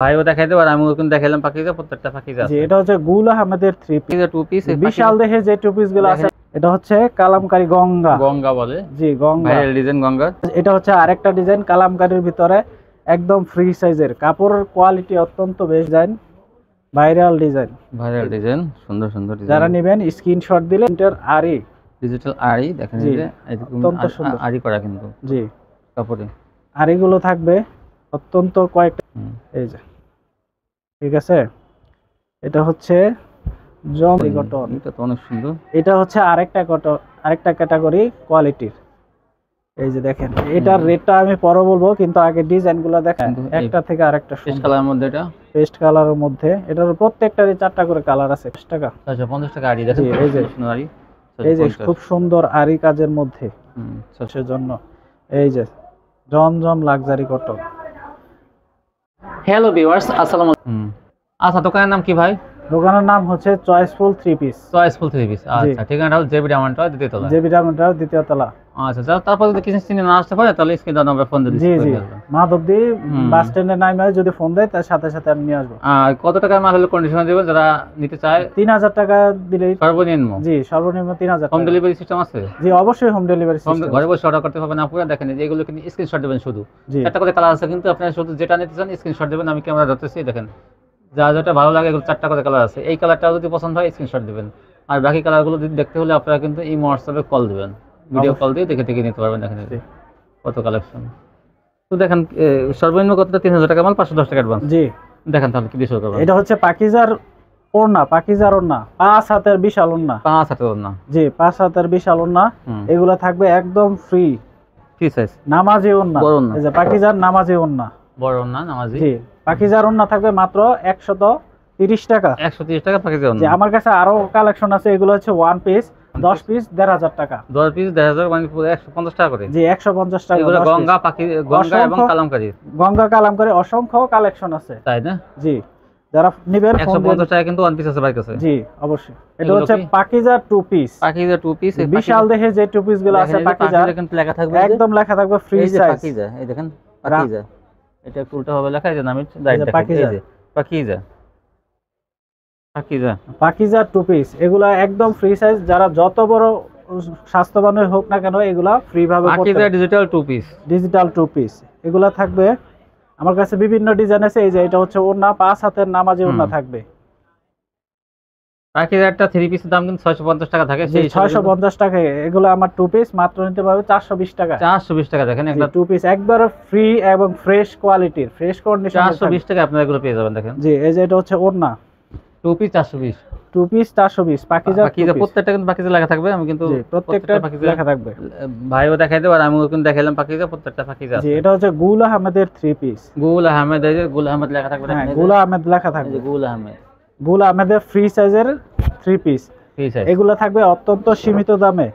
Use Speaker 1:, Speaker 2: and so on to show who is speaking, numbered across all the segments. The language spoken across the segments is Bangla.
Speaker 1: ভাইও দেখাইতে পারে, আমিও কিন্তু দেখাইলাম পাকিজা, প্রত্যেকটা পাকিজা
Speaker 2: জি
Speaker 1: আছে।
Speaker 2: এটা হচ্ছে গুল আহমেদের থ্রি পিস,
Speaker 1: টু পিস
Speaker 2: বিশাল দেখে যে টু পিস গুলো আছে। এটা হচ্ছে কালামকারী গঙ্গা,
Speaker 1: গঙ্গা বলে,
Speaker 2: জি গঙ্গা
Speaker 1: ভাইরাল ডিজাইন গঙ্গা।
Speaker 2: এটা হচ্ছে আরেকটা ডিজাইন কালামকারীর ভিতরে, একদম ফ্রি সাইজের, কাপড়ের কোয়ালিটি অত্যন্ত বেশ design, viral design.
Speaker 1: Viral design, সুন্দর সুন্দর ডিজাইন।
Speaker 2: যারা নেবেন স্ক্রিনশট দিলে ইন্টার আরি,
Speaker 1: ডিজিটাল আরি দেখেন, এই যে
Speaker 2: অত্যন্ত সুন্দর
Speaker 1: আরি করা কিন্তু
Speaker 2: জি
Speaker 1: কাপড়ে।
Speaker 2: আরিগুলো থাকবে অত্যন্ত কয়েকটা, এই যে ঠিক আছে। এটা হচ্ছে জমি কটন,
Speaker 1: এটা তো অনেক সুন্দর।
Speaker 2: এটা হচ্ছে আরেকটা কটন, আরেকটা ক্যাটাগরি কোয়ালিটির। এই যে দেখেন, এটার রেটটা আমি পরে বলবো, কিন্তু আগে ডিজাইনগুলো দেখেন, একটা থেকে আরেকটা
Speaker 1: পেস্ট কালারের মধ্যে, এটা
Speaker 2: পেস্ট কালারের মধ্যে। এটার প্রত্যেকটারই 4টা করে কালার আছে। 50 টাকা,
Speaker 1: 50 টাকা আরি দেখেন,
Speaker 2: এই যে
Speaker 1: সুন্দর আরি,
Speaker 2: এই যে খুব সুন্দর আরি কাজের মধ্যে, সেজন্য এই যে জমজম লাক্সারি কটন।
Speaker 1: হ্যালো ভিউয়ার্স, আসসালামু আলাইকুম। আচ্ছা, দোকানের নাম কি ভাই?
Speaker 2: দোকানের নাম হচ্ছে choiceful three piece.
Speaker 1: Choiceful three piece, আচ্ছা। ঠিকানাটা হলো জেবি ডায়মন্ড টাওয়ার, দ্বিতীয় তলা।
Speaker 2: জেবি ডায়মন্ড টাওয়ার, দ্বিতীয় তলা।
Speaker 1: আচ্ছা, তারপর যদি কিছু চিনে না আসতে পারে, তাহলে স্ক্রিনে দেওয়া নম্বরে ফোন দিলে
Speaker 2: জি জি, মাধবদী বাস স্ট্যান্ডে নামে যদি ফোন দেয়, তার সাথে সাথে আমি নিয়ে আসবো।
Speaker 1: কত টাকার মাল হলে কন্ডিশনে দেবেন যারা নিতে চায়?
Speaker 2: 3000 টাকা দিলেই
Speaker 1: সর্বনিম্ন।
Speaker 2: জি সর্বনিম্ন 3000
Speaker 1: হোম
Speaker 2: টাকা।
Speaker 1: ডেলিভারি সিস্টেম আছে?
Speaker 2: জি অবশ্যই হোম ডেলিভারি সিস্টেম।
Speaker 1: ঘরে বসে অর্ডার করতে হবে না পুরো, দেখেন যে এগুলো কিন্তু স্ক্রিনশট দেবেন শুধু। চারটা করে কালার আছে, কিন্তু আপনারা শুধু যেটা নিতে চান স্ক্রিনশট দেবেন। আমি ক্যামেরা ধরতেছি, দেখেন যা যেটা ভালো লাগে, এগুলো 4টা করে কালার আছে। এই কালারটা যদি পছন্দ হয় স্ক্রিনশট দেবেন, আর বাকি কালারগুলো যদি দেখতে হলে আপনারা কিন্তু এই হোয়াটসঅ্যাপে কল দেবেন, ভিডিও কল দিয়ে দেখে দেখে নিতে পারবেন। দেখেন কত কালেকশন। তো দেখেন সর্বনিম্ন কতটা? 3000 টাকা মাল, 510 টাকা অ্যাডভান্স। জি দেখেন তাহলে কি দিয়ে শুরু করবেন।
Speaker 2: এটা হচ্ছে পাকিজার ওড়না, পাকিজার ওড়না, 5 হাতের বিশাল ওড়না।
Speaker 1: 5 হাতের ওড়না,
Speaker 2: জি 5 হাতের বিশাল ওড়না। এগুলো থাকবে একদম ফ্রি,
Speaker 1: ফ্রি সাইজ,
Speaker 2: নামাজি ওড়না। এই যে পাকিজার নামাজি ওড়না,
Speaker 1: বড় ওড়না নামাজি।
Speaker 2: জি পাকিজার ওড়না থাকবে মাত্র 130 টাকা।
Speaker 1: 130 টাকা পাকিজার ওড়না।
Speaker 2: জি আমার কাছে আরো কালেকশন আছে, এগুলো হচ্ছে 1 পিস 10 পিস 1500 টাকা।
Speaker 1: 10 পিস 1500 মানে পুরো 150 টাকা করে।
Speaker 2: জি 150 টাকা।
Speaker 1: এগুলো গঙ্গা পাখি, গঙ্গা এবং কালামকারী,
Speaker 2: গঙ্গা কালামকারী অসংখ্য কালেকশন আছে, তাই না? জি যারা নিবেন
Speaker 1: 150 টাকা কিন্তু 1 পিস আছে বাইক আছে।
Speaker 2: জি অবশ্যই। এটা হচ্ছে Pakiza two piece,
Speaker 1: Pakiza two piece,
Speaker 2: বিশাল দেখে যে টু পিস গুলো আছে পাকিজা,
Speaker 1: কিন্তু লেখা থাকবে,
Speaker 2: একদম লেখা থাকবে ফ্রি সাইজ
Speaker 1: পাকিজা। এই দেখেন পাকিজা, এটা একটু উল্টা হবে লেখা, এই যে নামে দাইট দেখেন, এই যে পাকিজা, পাকিজা, পাকিজা
Speaker 2: টু পিস। এগুলা একদম ফ্রি সাইজ, যারা যত বড় স্বাস্থ্যবান হোক না কেন এগুলা ফ্রি ভাবে পড়তে পারবে।
Speaker 1: Pakiza digital two piece,
Speaker 2: digital two piece এগুলা থাকবে আমার কাছে বিভিন্ন ডিজাইন আছে। এই যে এটা হচ্ছে ওড়না, 5 হাতের নামাজি ওড়না থাকবে।
Speaker 1: পাকিজাটা থ্রি পিসের দাম কিন্তু 650 টাকা থাকে,
Speaker 2: সেই 650 টাকা। এগুলো আমার টু পিস মাত্র নিতে পারবে 420 টাকা।
Speaker 1: 420 টাকা দেখেন, একটা
Speaker 2: টু পিস একবার ফ্রি এবং ফ্রেশ কোয়ালিটির, ফ্রেশ কন্ডিশন,
Speaker 1: 420 টাকা আপনারা এগুলো পেয়ে যাবেন। দেখেন
Speaker 2: জি এই যে এটা হচ্ছে ওড়না,
Speaker 1: two piece 420,
Speaker 2: two piece 420 Pakiza.
Speaker 1: প্রত্যেকটা কিন্তু পাকিজা লেখা থাকবে, আমি কিন্তু
Speaker 2: প্রত্যেকটা পাকিজা লেখা থাকবে।
Speaker 1: ভাইও দেখাইতে পারে, আমিও কিন্তু দেখাইলাম পাকিজা, প্রত্যেকটা পাকিজা আছে।
Speaker 2: জি এটা হচ্ছে গুল আহমেদের থ্রি পিস,
Speaker 1: গুল আহমেদ, এই যে গুল আহমেদ লেখা থাকবে,
Speaker 2: হ্যাঁ গুল আহমেদ লেখা থাকবে,
Speaker 1: গুল আহমেদ,
Speaker 2: গুল আহমেদের ফ্রি সাইজের থ্রি পিস। এগুলো থাকবে অত্যন্ত সীমিত দামে,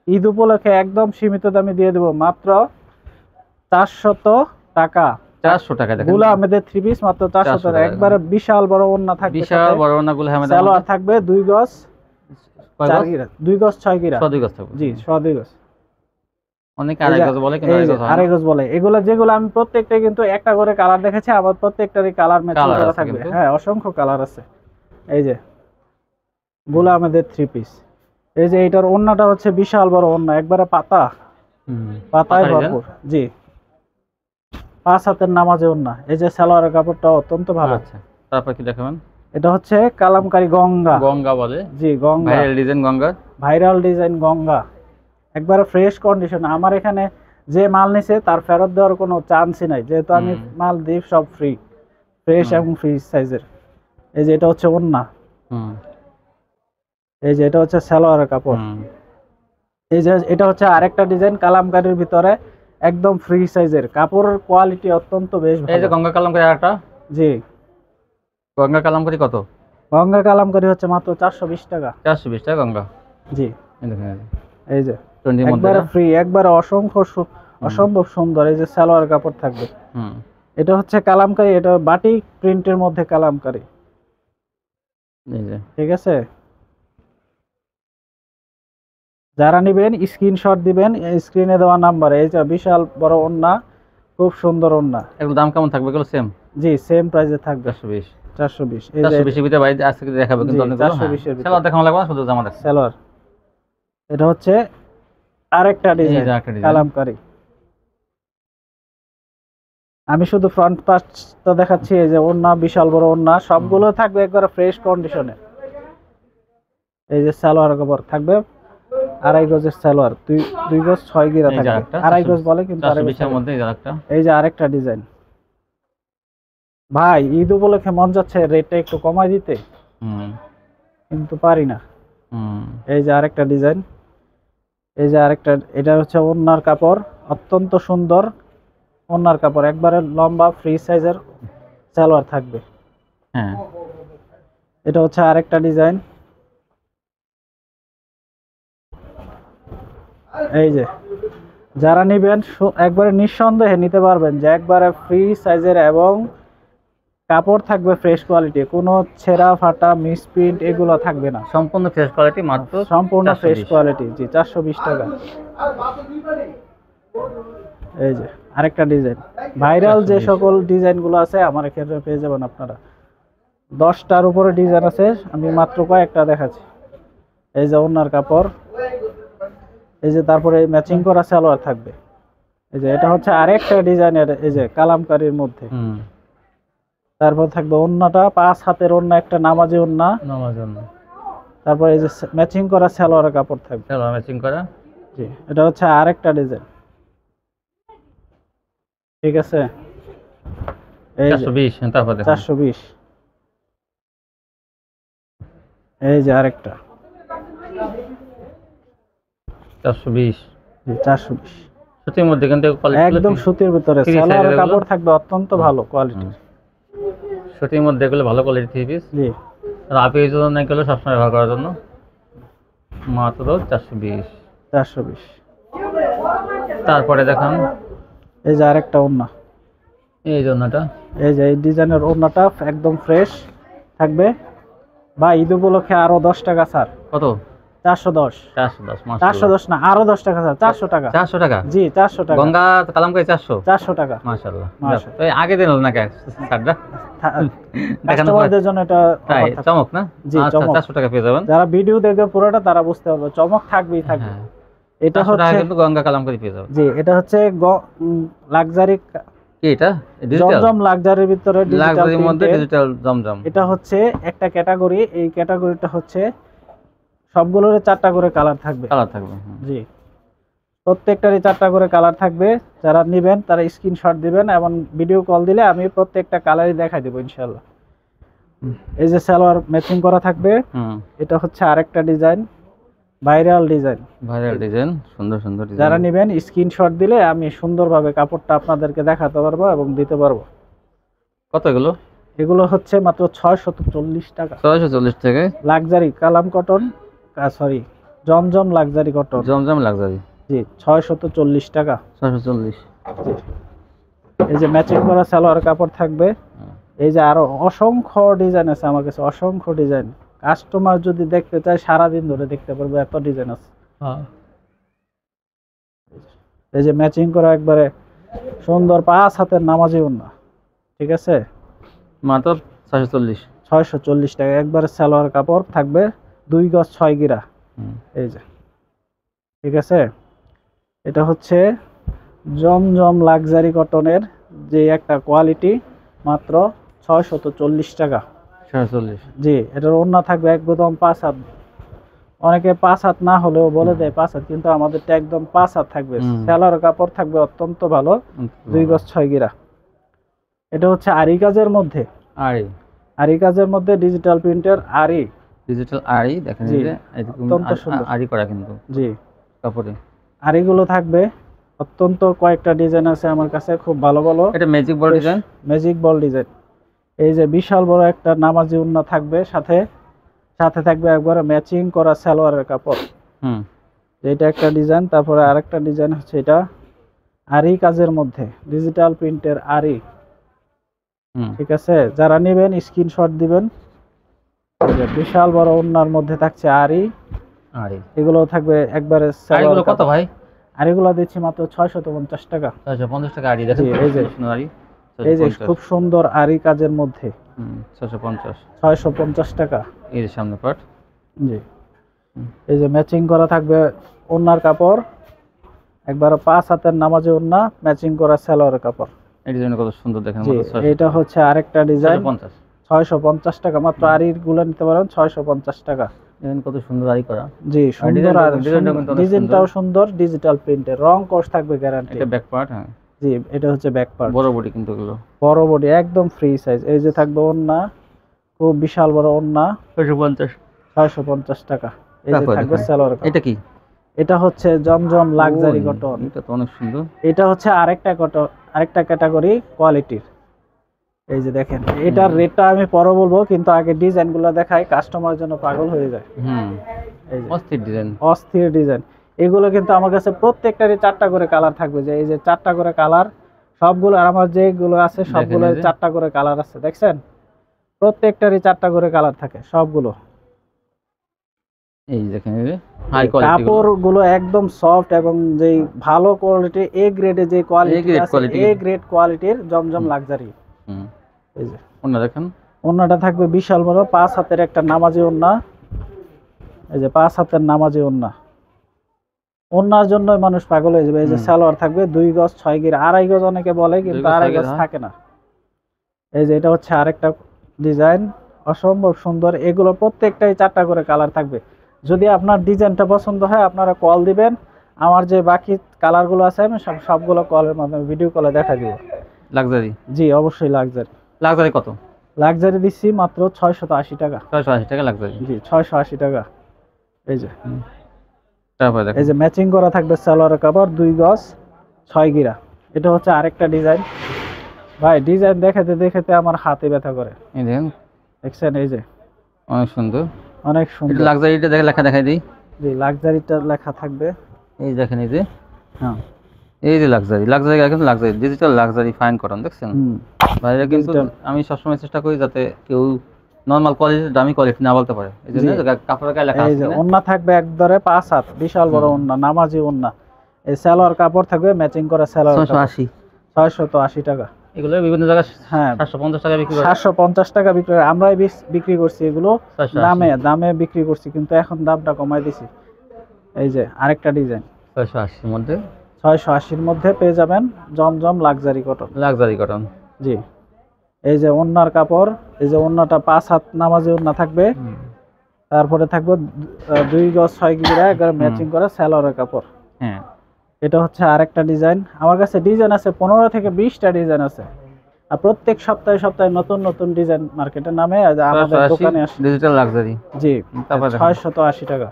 Speaker 2: ঈদ উপলক্ষে একদম সীমিত দামে দিয়ে দেব, মাত্র 400 টাকা। 400 টাকা দেখেন গুল আহমেদের থ্রি পিস, মাত্র 400 টাকা। একবারে বিশাল বড় ওড়না থাকবে,
Speaker 1: বিশাল বড় ওড়না গুল আহমেদ।
Speaker 2: সালোয়ার থাকবে 2 গজ 4 গিরা, 2 গজ 6 গিরা, 2 গজ থাকবে। জি 2 গজ, অনেক আড়াই গজ বলে, কিন্তু আড়াই গজ বলে। এগুলো যেগুলো আমি প্রত্যেকটা কিন্তু একটা করে কালার দেখেছি, আবার প্রত্যেকটারই কালার ম্যাচিং করা থাকবে। হ্যাঁ অসংখ্য কালার আছে। এই যে গুল আহমেদের থ্রি পিস। এই যে এটার ওড়নাটা হচ্ছে বিশাল বড় ওড়না, একবারে পাতা, পাতায় ভরপুর। জি 5 হাতের নামাজে ওড়না। এই যে সালোয়ারের কাপড়টা অত্যন্ত ভালো। আচ্ছা তারপর কি দেখাবেন? এটা হচ্ছে কালামকারী গঙ্গা, গঙ্গা বলে, জি Ganga, viral design Ganga, viral design Ganga, একবারে ফ্রেশ কন্ডিশন। আমার এখানে যে মাল নিছে তার ফেরত দেওয়ার কোনো চান্সই নাই, যেহেতু আমি মাল দিই সব ফ্রি, ফ্রেশ এবং ফ্রি সাইজের। এই যে এটা হচ্ছে ওড়না, এই যে এটা হচ্ছে সালোয়ারের কাপড়। এই যে এটা হচ্ছে আরেকটা ডিজাইন কালামকারীর ভিতরে, একদম ফ্রি সাইজের, কাপড়ের কোয়ালিটি অত্যন্ত বেশ ভালো। এই যে গঙ্গা কালামকারী আরেকটা, জি গঙ্গা কালামকারী কত? গঙ্গা কালামকারী হচ্ছে মাত্র 420 টাকা। 420 টাকা গঙ্গা, জি এই যে একবারে ফ্রি, একবারে অসম্ভব সুন্দর। এই যে সালোয়ার কাপড় থাকবে। এটা হচ্ছে কালামকারী, এটা বাটিক প্রিন্টের মধ্যে কালামকারী, ঠিক আছে। যারা নেবেন স্ক্রিনশট দিবেন স্ক্রিনে দেওয়া নাম্বারে। এই যে বিশাল বড় ওড়না, খুব সুন্দর ওড়না। এগুলো দাম কেমন থাকবে? এগুলো সেম জি সেম প্রাইসে থাকবে
Speaker 1: 420
Speaker 2: 420
Speaker 1: এই 420 এর ভিতরে ভাই আজকে দেখাবো কিন্তু অনেকগুলো
Speaker 2: 420 এর ভিতরে
Speaker 1: সালোয়ার দেখানো লাগবে না শুধু জামা দেখ
Speaker 2: সালোয়ার এটা হচ্ছে আরেকটা ডিজাইন কালামকারী আমি শুধু ফ্রন্ট পার্টটা দেখাচ্ছি এই যে ওন্না বিশাল বড় ওন্না সবগুলো থাকবে একবারে ফ্রেশ কন্ডিশনে এই যে সালোয়ার কাপড় থাকবে আড়াই গজের সালোয়ার দুই গজ 6 গিরা থাকবে আড়াই গজ বলে কিন্তু
Speaker 1: 420 এর মধ্যে
Speaker 2: এই যে আরেকটা ডিজাইন ভাই ঈদ উপলক্ষে মন যাচ্ছে রেটটা একটু কমাই দিতে কিন্তু পারি না এই যে আরেকটা ডিজাইন এই যে আরেকটা এটা হচ্ছে ওন্নার কাপড় অত্যন্ত সুন্দর ওন্নার কাপড় একবারে লম্বা ফ্রি সাইজের সালোয়ার থাকবে
Speaker 1: হ্যাঁ
Speaker 2: এটা হচ্ছে আরেকটা ডিজাইন এই যে যারা নেবেন একবারে নিঃসন্দেহে নিতে পারবেন যে একবারে ফ্রি সাইজের এবং কাপড় থাকবে ফ্রেশ কোয়ালিটি কোনো ছেঁড়া ফাটা মিসপ্রিন্ট এগুলো থাকবে না
Speaker 1: সম্পূর্ণ ফ্রেশ কোয়ালিটি মাত্র
Speaker 2: সম্পূর্ণ ফ্রেশ কোয়ালিটি জি 420 টাকা এই যে আরেকটা ডিজাইন ভাইরাল যে সকল ডিজাইনগুলো আছে আমার এখানে পেয়ে যাবেন আপনারা 10টার উপরে ডিজাইন আছে আমি মাত্র কয়েকটা দেখাচ্ছি এই যে ওন্নার কাপড় এই যে তারপরে ম্যাচিং করা সালোয়ার থাকবে এই যে এটা হচ্ছে আরেকটা ডিজাইনের এই যে কালামকারীর মধ্যে তারপর থাকবে ওন্নাটা 5 হাতের ওন্না একটা নামাজি ওন্না তারপর এই যে ম্যাচিং করা সালোয়ারের কাপড় থাকবে
Speaker 1: সালোয়ার ম্যাচিং করা
Speaker 2: জি এটা হচ্ছে আরেকটা ডিজাইন ঠিক আছে এই
Speaker 1: 420 তারপর দেখুন
Speaker 2: 420 এই যে আরেকটা
Speaker 1: 420
Speaker 2: জি 420
Speaker 1: সুতির মধ্যে কিন্তু
Speaker 2: একদম সুতির ভিতরে সালোয়ারের কাপড় থাকবে অত্যন্ত ভালো কোয়ালিটির
Speaker 1: সুতির মধ্যে এগুলো ভালো কোয়ালিটি থ্রি পিস
Speaker 2: জি
Speaker 1: আর আপের জন্য এগুলো সবসময় ব্যবহার করার জন্য মাত্র 420 তারপরে দেখান
Speaker 2: এই যে আরেকটা ওন্না
Speaker 1: এই জন্যটা
Speaker 2: এই যে এই ডিজাইনের ওন্নাটা একদম ফ্রেশ থাকবে বা ঈদ উপলক্ষে আরো 10 টাকা স্যার কত 410 না আরো 10 টাকা স্যার 400 টাকা জি 400 টাকা
Speaker 1: গঙ্গা কালামকারী 400
Speaker 2: টাকা
Speaker 1: মাশাআল্লাহ তো আগে দিন না কে স্যারটা
Speaker 2: কাস্টমারদের জন্য এটা
Speaker 1: চমক না
Speaker 2: জি চমক
Speaker 1: 400 টাকা পেয়ে যাবেন
Speaker 2: যারা ভিডিও দেখবে পুরোটা তারা বুঝতে পারবে চমক থাকবেই থাকবে এটা হচ্ছে
Speaker 1: কিন্তু গঙ্গা কালামকারী পেয়ে যাবেন
Speaker 2: জি এটা হচ্ছে লাক্সারি
Speaker 1: কি এটা
Speaker 2: জমজম লাক্সারির ভিতরে
Speaker 1: লাক্সারির মধ্যে ডিজিটাল জমজম
Speaker 2: এটা হচ্ছে একটা ক্যাটাগরি এই ক্যাটাগরিটা হচ্ছে সবগুলোর 4টা করে কালার থাকবে জি প্রত্যেকটারই 4টা করে কালার থাকবে যারা নেবেন তারা স্ক্রিনশট দিবেন এবং ভিডিও কল দিলে আমি প্রত্যেকটা কালারই দেখাই দেব ইনশাআল্লাহ এই যে সালোয়ার ম্যাচিং করা থাকবে এটা হচ্ছে আরেকটা ডিজাইন ভাইরাল ডিজাইন সুন্দর ডিজাইন যারা নেবেন স্ক্রিনশট দিলে আমি সুন্দরভাবে কাপড়টা আপনাদেরকে দেখাতে পারবো এবং দিতে পারবো
Speaker 1: কত
Speaker 2: এগুলো হচ্ছে মাত্র 640 টাকা
Speaker 1: 640 টাকা
Speaker 2: লাক্সারি কালাম কটন সরি জমজম লাক্সারি কটন জি 640 টাকা
Speaker 1: 640
Speaker 2: এই যে ম্যাচিং করা সালোয়ার কাপড় থাকবে এই যে আরো অসংখ্য ডিজাইন আছে আমার কাছে অসংখ্য ডিজাইন কাস্টমার যদি দেখতে চায় সারা দিন ধরে দেখতে পারবে এত ডিজাইন আছে এই যে ম্যাচিং করা একবারে সুন্দর 5 হাতের নামাজি ওন্না ঠিক আছে
Speaker 1: মাত্র
Speaker 2: 640 টাকা একবারে সালোয়ার কাপড় থাকবে 2 গজ 6 গিরা এই যে ঠিক আছে এটা হচ্ছে জমজম লাক্সারি কটনের যে একটা কোয়ালিটি মাত্র 640 টাকা
Speaker 1: 640
Speaker 2: জি এটার ওন্না থাকবে একদম 5 হাত অনেকে 5 হাত না হলেও বলে দেয় 5 হাত কিন্তু আমাদেরটা একদম 5 হাত থাকবে সালোয়ার কাপড় থাকবে অত্যন্ত ভালো 2 গজ 6 গিরা এটা হচ্ছে আরি কাজের মধ্যে আরি কাজের মধ্যে ডিজিটাল প্রিন্টের
Speaker 1: ডিজিটাল আরি দেখেন এই যে আরি করা কিন্তু
Speaker 2: জি
Speaker 1: কাপড়ে
Speaker 2: আরিগুলো থাকবে অত্যন্ত কয়েকটা ডিজাইন আছে আমার কাছে খুব ভালো
Speaker 1: এটা ম্যাজিক বল ডিজাইন
Speaker 2: এই যে বিশাল বড় একটা নামাজি ওন্না থাকবে সাথে থাকবে একবারে ম্যাচিং করা সালোয়ারের কাপড় এটা একটা ডিজাইন তারপরে আরেকটা ডিজাইন হচ্ছে এটা আরি কাজের মধ্যে ডিজিটাল প্রিন্টের আরি ঠিক আছে যারা নেবেন স্ক্রিনশট দিবেন বিশাল বড় ওন্নার মধ্যে থাকছে আরি এগুলো থাকবে একবারে
Speaker 1: আরিগুলো কত ভাই
Speaker 2: আরিগুলো দিচ্ছি মাত্র 650 টাকা
Speaker 1: 650 টাকা আরি দেখেন
Speaker 2: এই যে এই যে খুব সুন্দর আরি কাজের মধ্যে
Speaker 1: 650
Speaker 2: টাকা।
Speaker 1: এর সামনে পাট।
Speaker 2: জি, এই যে ম্যাচিং করা থাকবে ওন্নার কাপড়, একবার 5 হাতের নামাজি ওন্না, ম্যাচিং করা সালোয়ারের কাপড়।
Speaker 1: এই ডিজাইন কত সুন্দর দেখেন।
Speaker 2: এটা হচ্ছে আরেকটা ডিজাইন 650 টাকা মাত্র। আরির গুলো নিতে পারেন 650 টাকা।
Speaker 1: দেখেন কত সুন্দর আরি করা।
Speaker 2: জি, সুন্দর। আর ডিজাইনটাও সুন্দর, ডিজিটাল প্রিন্টের, রং কোর্স থাকবে গ্যারান্টি।
Speaker 1: এটা ব্যাক পার্ট। হ্যাঁ
Speaker 2: জি, এটা হচ্ছে ব্যাক পার্ট।
Speaker 1: বড় বডি কিন্তু এগুলো
Speaker 2: বড় বডি একদম ফ্রি সাইজ। এই যে থাকবে ওন্না, খুব বিশাল বড় ওন্না, 650 টাকা। এই যে থাকবে সালোয়ার।
Speaker 1: এটা কি?
Speaker 2: এটা হচ্ছে জমজম লাক্সারি কটন।
Speaker 1: এটা তো অনেক সুন্দর।
Speaker 2: এটা হচ্ছে আরেকটা কটন, আরেকটা ক্যাটাগরি কোয়ালিটির। এই যে দেখেন, এটার রেটটা আমি পরে বলবো, কিন্তু আগে ডিজাইনগুলো দেখাই, কাস্টমারের জন্য পাগল হয়ে যায়। এই যে
Speaker 1: অস্থির ডিজাইন,
Speaker 2: অস্থির ডিজাইন। এগুলো কিন্তু আমার কাছে প্রত্যেকটারই 4টা করে কালার থাকবে। যে এই যে 4টা করে কালার সবগুলো, আর আমার যেগুলো আছে সবগুলো 4টা করে কালার আছে, দেখছেন? প্রত্যেকটারই 4টা করে কালার থাকে সবগুলো।
Speaker 1: এই দেখেন, হাই কোয়ালিটি
Speaker 2: কাপড়গুলো একদম সফট এবং যেই ভালো কোয়ালিটি, এ গ্রেডে যে কোয়ালিটি আছে, এ গ্রেড কোয়ালিটির জমজম লাক্সারি। এই যে
Speaker 1: ওন্না দেখেন,
Speaker 2: ওন্নাটা থাকবে বিশাল বড়, 5 হাতের একটা নামাজি ওন্না। এই যে 5 হাতের নামাজি ওন্না। ওন্নার জন্য মানুষ পাগল হয়ে যাবে। এই যে সালোয়ার থাকবে 2 গজ 6 গিরা, 2.5 গজ অনেকে বলে, কিন্তু 2.5 গজ থাকে না। এই যে এটা হচ্ছে আরেকটা ডিজাইন, অসম্ভব সুন্দর। এগুলো প্রত্যেকটাই 4টা করে কালার থাকবে। যদি আপনার ডিজাইনটা পছন্দ হয় আপনারা কল দিবেন। আমার যে বাকি কালারগুলো আছে আমি সবগুলো কলের মাধ্যমে, ভিডিও কলে দেখা দিব।
Speaker 1: লাক্সারি?
Speaker 2: জি অবশ্যই লাক্সারি।
Speaker 1: লাক্সারি কত?
Speaker 2: লাক্সারি দিচ্ছি মাত্র 680 টাকা।
Speaker 1: 680 টাকা লাক্সারি?
Speaker 2: জি 680 টাকা। এই যে
Speaker 1: তারপরে দেখেন,
Speaker 2: এই যে ম্যাচিং করা থাকবে সালোয়ারের কাপড়, 2 গজ 6 গিরা। এটা হচ্ছে আরেকটা ডিজাইন। ভাই ডিজাইন দেখাতে দেখাতে আমার হাতে ব্যথা করে।
Speaker 1: এই দেখেন,
Speaker 2: দেখছেন? এই যে
Speaker 1: অনেক সুন্দর,
Speaker 2: অনেক সুন্দর।
Speaker 1: এটা লাক্সারিটা দেখে লেখা দেখাই দিই।
Speaker 2: জি লাক্সারিটা লেখা থাকবে।
Speaker 1: এই দেখেন, এই যে
Speaker 2: হ্যাঁ,
Speaker 1: এই যে লাক্সারি, লাক্সারি কিন্তু luxury, digital luxury fine cotton, দেখছেন? বাইরে কিন্তু আমি সবসময় চেষ্টা করি যাতে কেউ নরমাল কোয়ালিটি, দামি কোয়ালিটি না বলতে পারে। এই জন্য কাপড়ের গায়ে লেখা আছে।
Speaker 2: এই যে ওন্না থাকবে একদরে 5 হাত, বিশাল বড় ওন্না, নামাজি ওন্না। এই সালোয়ার কাপড় থাকবে ম্যাচিং করা সালোয়ার। 680 টাকা।
Speaker 1: এগুলো বিভিন্ন জায়গায়
Speaker 2: হ্যাঁ
Speaker 1: 750 টাকা বিক্রি করে।
Speaker 2: 750 টাকা বিক্রি করে। আমরাই বিক্রি করছি এগুলো দামে বিক্রি করছি, কিন্তু এখন দামটা কমাই দিছি। এই যে আরেকটা ডিজাইন
Speaker 1: 680 এর মধ্যে,
Speaker 2: 680 এর মধ্যে পেয়ে যাবেন Zamzam luxury cotton.
Speaker 1: Luxury cotton.
Speaker 2: জি, এই যে ওন্নার কাপড়, এই যে ওন্নাটা 5 হাত নামাজি ওন্না থাকবে। তারপরে থাকবে 2 গজ 6 গিরা, একবারে ম্যাচিং করা সালোয়ারের কাপড়।
Speaker 1: হ্যাঁ,
Speaker 2: এটা হচ্ছে আরেকটা ডিজাইন। আমার কাছে ডিজাইন আছে 15 থেকে 20টা ডিজাইন আছে। আর প্রত্যেক সপ্তাহে সপ্তাহে নতুন নতুন ডিজাইন মার্কেটে নামে আমাদের দোকানে আসে।
Speaker 1: Digital luxury.
Speaker 2: জি 680 টাকা।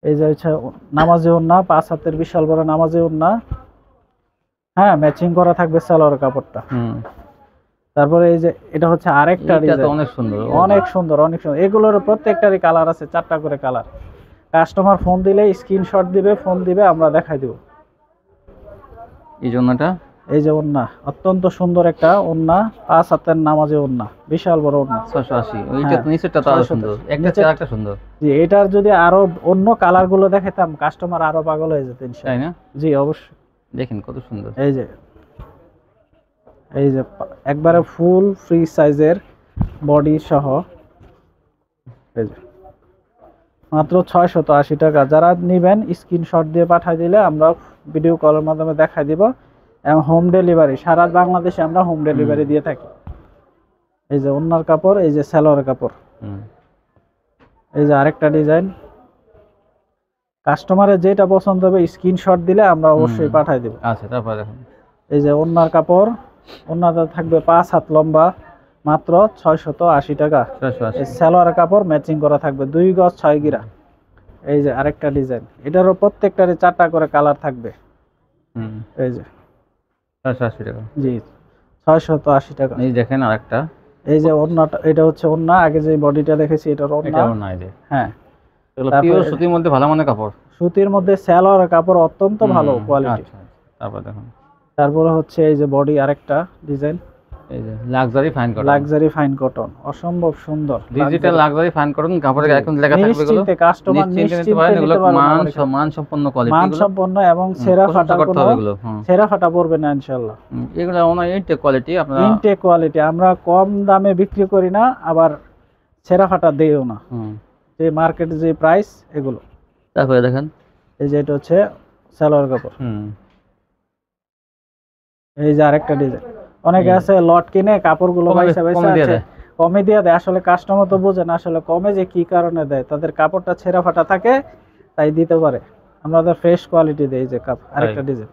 Speaker 2: এই যে হচ্ছে নামাজি ওন্না, 5 হাতের বিশাল বড় নামাজি ওন্না। হ্যাঁ, ম্যাচিং করা থাকবে সালোয়ার কাপড়টা। তারপরে এই যে এটা হচ্ছে আরেকটা ডিজাইন,
Speaker 1: অনেক সুন্দর,
Speaker 2: অনেক সুন্দর, অনেক সুন্দর। এগুলোর প্রত্যেকটারই কালার আছে, 4টা করে কালার। কাস্টমার ফোন দিলে স্ক্রিনশট দিবে, ফোন দিবে, আমরা দেখাই দেব।
Speaker 1: এই জন্যটা,
Speaker 2: এই যে ওন্না, অত্যন্ত সুন্দর একটা ওন্না, 5 হাতের নামাজি ওন্না, বিশাল বড় ওন্না।
Speaker 1: 680। ওইটা নিচেরটা তো আরো সুন্দর, একটা চেয়ে আরেকটা সুন্দর।
Speaker 2: জি, এটার যদি আরো অন্য কালারগুলো দেখাতাম কাস্টমার আরো পাগল হয়ে যেত ইনশাআল্লাহ, তাই না? জি অবশ্যই।
Speaker 1: দেখেন কত সুন্দর।
Speaker 2: এই যে একবারে ফুল ফ্রি সাইজের বডি সহ। এই যে মাত্র 680 টাকা। যারা নেবেন স্ক্রিনশট দিয়ে পাঠিয়ে দিলে আমরা ভিডিও কলের মাধ্যমে দেখাই দিব, এবং হোম ডেলিভারি সারা বাংলাদেশে আমরা হোম ডেলিভারি দিয়ে থাকি। এই যে ওন্নার কাপড়, এই যে সালোয়ার কাপড়। এই যে আরেকটা ডিজাইন। কাস্টমারের যেটা পছন্দ হবে স্ক্রিনশট দিলে আমরা অবশ্যই পাঠিয়ে দেব।
Speaker 1: আচ্ছা, তারপর দেখুন,
Speaker 2: এই যে ওন্নার কাপড়, ওন্নাটা থাকবে 5 হাত লম্বা, মাত্র 680 টাকা। এই সালোয়ার কাপড় ম্যাচিং করা থাকবে, 2 গজ 6 গিরা। এই যে আরেকটা ডিজাইন, এটারও প্রত্যেকটারে 4টা করে কালার থাকবে। এই যে
Speaker 1: 680 টাকা।
Speaker 2: জি 680 টাকা।
Speaker 1: এই দেখেন আরেকটা,
Speaker 2: এই যে ওন্নাটা, এটা হচ্ছে ওন্না। আগে যে বডিটা দেখেছি এটার ওন্না। হ্যাঁ,
Speaker 1: এগুলো পিওর সুতির মধ্যে ভালো মানের কাপড়।
Speaker 2: সুতির মধ্যে সালোয়ার কাপড় অত্যন্ত ভালো কোয়ালিটি।
Speaker 1: তারপর দেখুন,
Speaker 2: তারপরে হচ্ছে এই যে বডি আরেকটা ডিজাইন।
Speaker 1: এই যে luxury fine cotton,
Speaker 2: luxury fine cotton অসম্ভব সুন্দর
Speaker 1: ডিজিটাল লাক্সারি ফাইন কটন। কাপড়ে এখন লেখা থাকবে এগুলো,
Speaker 2: নিশ্চিন্তে কাস্টমার নিশ্চিন্তে
Speaker 1: এগুলো মান সম্পন্ন কোয়ালিটি,
Speaker 2: মান সম্পন্ন এবং সেরা ফাটা সেরা ফাটা পড়বে না ইনশাআল্লাহ।
Speaker 1: এগুলো অনেক ইনটেক কোয়ালিটি, আপনারা
Speaker 2: ইনটেক কোয়ালিটি, আমরা কম দামে বিক্রি করি না, আবার সেরা ফাটা দেইও না, যে মার্কেটে যে প্রাইস এগুলো।
Speaker 1: তারপরে দেখেন
Speaker 2: এই যে এটা হচ্ছে সালোয়ার কাপড়, এই যে আরেকটা ডিজাইন। অনেকে আছে লট কিনে কাপড়গুলো কমে দিয়ে দেয়, আসলে কাস্টমার তো বোঝে না আসলে কমে যে কি কারণে দেয়, তাদের কাপড়টা ছেঁড়া ফাটা থাকে তাই দিতে পারে, আমাদের ফ্রেশ কোয়ালিটি দেয়। এই যে কাপড় আরেকটা ডিজাইন,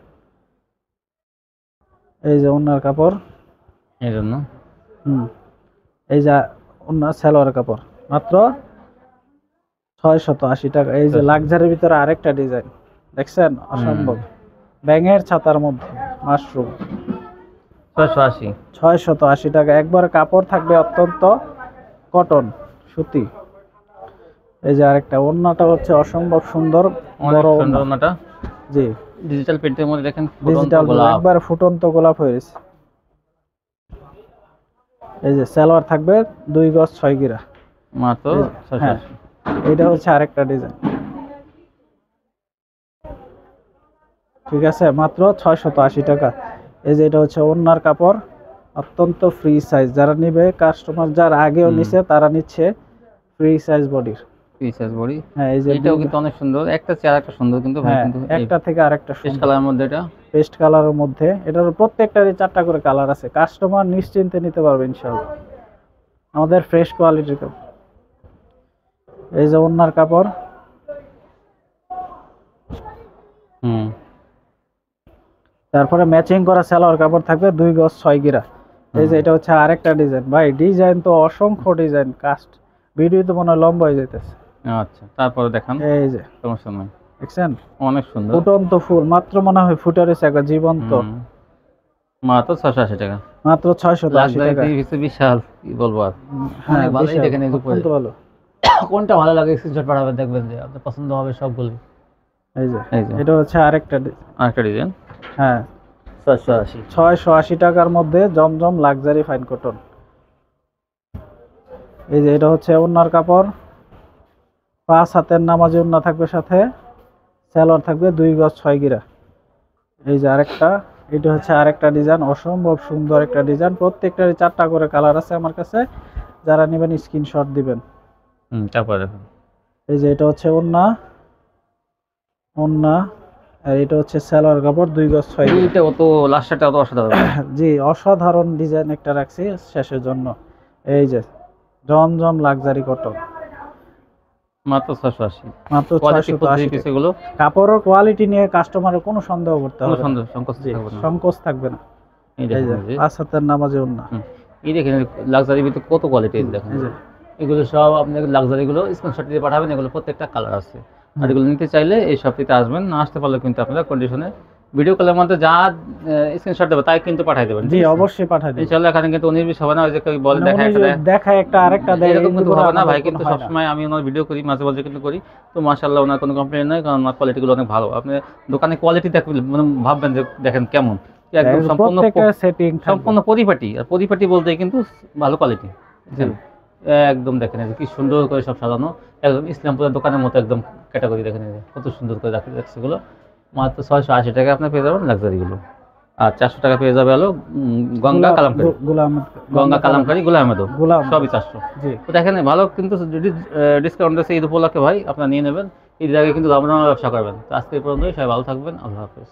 Speaker 2: এই যে ওনার কাপড়
Speaker 1: এই জন্য
Speaker 2: এই যে ওনার সালোয়ার কাপড় মাত্র 680 টাকা। এই যে লাক্সারির ভিতরে আরেকটা ডিজাইন দেখছেন, অসম্ভব, ব্যাঙের ছাতার মধ্যে মাশরুম, 680 টাকা। একবার কাপড় থাকবে অত্যন্ত কটন সুতি। এই যে আরেকটা, ওন্নাটা হচ্ছে অসম্ভব সুন্দর, বড় ওন্নাটা, জি
Speaker 1: ডিজিটাল প্রিন্টের মধ্যে দেখেন,
Speaker 2: ডিজিটাল একবার ফুটন্ত গোলাপ হয়েছে। এই যে সালোয়ার থাকবে 2 গজ 6 গিরা
Speaker 1: মাত্র 680।
Speaker 2: এটা হচ্ছে আরেকটা ডিজাইন, ঠিক আছে, মাত্র 680 টাকা। এই যে এটা হচ্ছে ওন্নার কাপড়, অত্যন্ত ফ্রি সাইজ, যারা নিবে কাস্টমার যারা আগেও নিছে তারা নিচ্ছে ফ্রি সাইজ বডির,
Speaker 1: ফ্রি সাইজ বডি।
Speaker 2: হ্যাঁ এই যে
Speaker 1: এটাও কিন্তু অনেক সুন্দর, একটা চেয়ার একটা সুন্দর, কিন্তু ভাই কিন্তু
Speaker 2: একটা থেকে আরেকটা
Speaker 1: পেস্ট কালারের মধ্যে, এটা
Speaker 2: পেস্ট কালারের মধ্যে, এটার প্রত্যেকটারই 4টা করে কালার আছে, কাস্টমার নিশ্চিন্তে নিতে পারবে ইনশাআল্লাহ, আমাদের ফ্রেশ কোয়ালিটির কাপড়। এই যে ওন্নার কাপড়, তারপরে ম্যাচিং করা সালোয়ার কাপড় থাকবে 2 গজ 6 গিরা। এই যে এটা হচ্ছে আরেকটা ডিজাইন, ভাই ডিজাইন তো অসংখ্য ডিজাইন, কাস্ট ভিডিও তো মনে হয় লম্বা হয়ে যাইতেছে।
Speaker 1: আচ্ছা তারপরে দেখান,
Speaker 2: এই যে
Speaker 1: সমস্যা নাই,
Speaker 2: দেখছেন
Speaker 1: অনেক সুন্দর,
Speaker 2: ফুটন্ত ফুল, মাত্র মনে হয় ফুটে রয়েছে একটা জীবন্ত,
Speaker 1: মাত্র 680 টাকা,
Speaker 2: মাত্র 680 টাকা।
Speaker 1: বিশাল কি বলবো আর,
Speaker 2: হ্যাঁ
Speaker 1: ভালো, দেখেন এই
Speaker 2: খুব ভালো,
Speaker 1: কোনটা ভালো লাগে স্ক্রিনশট পাঠাবেন, দেখবেন যে আপনার পছন্দ হবে সবগুলো।
Speaker 2: এই যে এটা হচ্ছে আরেকটা
Speaker 1: ডিজাইন,
Speaker 2: হ্যাঁ 680 টাকার মধ্যে জমজম লাক্সারি ফাইন কটন। এই যে এটা হচ্ছে ওন্নার কাপড়, 5 হাতের নামাজি ওন্না থাকবে, সাথে সালোয়ার থাকবে 2 গজ 6 গিরা। এই যে আরেকটা, এটা হচ্ছে আরেকটা ডিজাইন, অসম্ভব সুন্দর একটা ডিজাইন, প্রত্যেকটারই 4টা করে কালার আছে আমার কাছে, যারা নেবেন স্ক্রিনশট দিবেন।
Speaker 1: তারপরে
Speaker 2: এই যে এটা হচ্ছে ওন্না, আর এটা হচ্ছে সালোয়ার কাপড় 2 গজ 6 গিরা।
Speaker 1: এটা অত লাস্টটা অত অসাধারণ,
Speaker 2: জি অসাধারণ ডিজাইন একটা রাখছি শেষের জন্য। এই যে জমজম লাক্সারি কটন,
Speaker 1: মাত্র 680,
Speaker 2: মাত্র 680
Speaker 1: এগুলো
Speaker 2: কাপড়ের কোয়ালিটি নিয়ে কাস্টমারের কোনো সন্দেহ করতে হবে না, সংকোচ থাকবে না। এই যে 5 হাতের নামাজে ওন্না,
Speaker 1: এই দেখেন লাক্সারি ভিতরে কত কোয়ালিটি, দেখেন এগুলো সব আপনাকে লাক্সারি গুলো স্ক্রিনশট দিয়ে পাঠাবেন, এগুলো প্রত্যেকটা কালার আছে। আর এগুলো নিতে চাইলে এই শপটিতে আসবেন, না আসতে পারলে কিন্তু আপনারা কন্ডিশনে ভিডিও কলের মধ্যে যা স্ক্রিনশট দেবে তাই কিন্তু পাঠিয়ে দেবেন।
Speaker 2: জি অবশ্যই পাঠিয়ে দেবেন
Speaker 1: ইনশাআল্লাহ। এখানে কিন্তু 19-20 হবে না, ওই যে কেউ বলে
Speaker 2: দেখায় একটা আরেকটা দেয়,
Speaker 1: এরকম কিন্তু হবে না ভাই। কিন্তু সবসময় আমি ওনার ভিডিও করি, মাঝে মাঝে কিন্তু করি, তো মাশাআল্লাহ ওনার কোনো কমপ্লেইন নাই, কারণ ওনার কোয়ালিটিগুলো অনেক ভালো। আপনি দোকানে কোয়ালিটি দেখবেন, মানে ভাববেন যে দেখেন কেমন, একদম সম্পূর্ণ পরিপাটি, আর পরিপাটি বলতে কিন্তু ভালো কোয়ালিটি, একদম দেখেন কি সুন্দর করে সব সাজানো, একদম ইসলামপুরের দোকানের মতো একদম ক্যাটাগরি, দেখেন কত সুন্দর করে রাখছে এগুলো। মাত্র 680 টাকা আপনি পেয়ে যাবেন লাক্সারিগুলো। আর 400 টাকা পেয়ে যাবে হলো গঙ্গা কালামকারী গোলাম আহমেদ, সবই 400। তো দেখেন ভালো, কিন্তু যদি ডিসকাউন্ট আছে ঈদ উপলক্ষে ভাই আপনারা নিয়ে নেবেন, ঈদের আগে কিন্তু দাম ব্যবসা করবেন। তো আজকে এই পর্যন্তই, সবাই ভালো থাকবেন, আল্লাহ হাফেজ।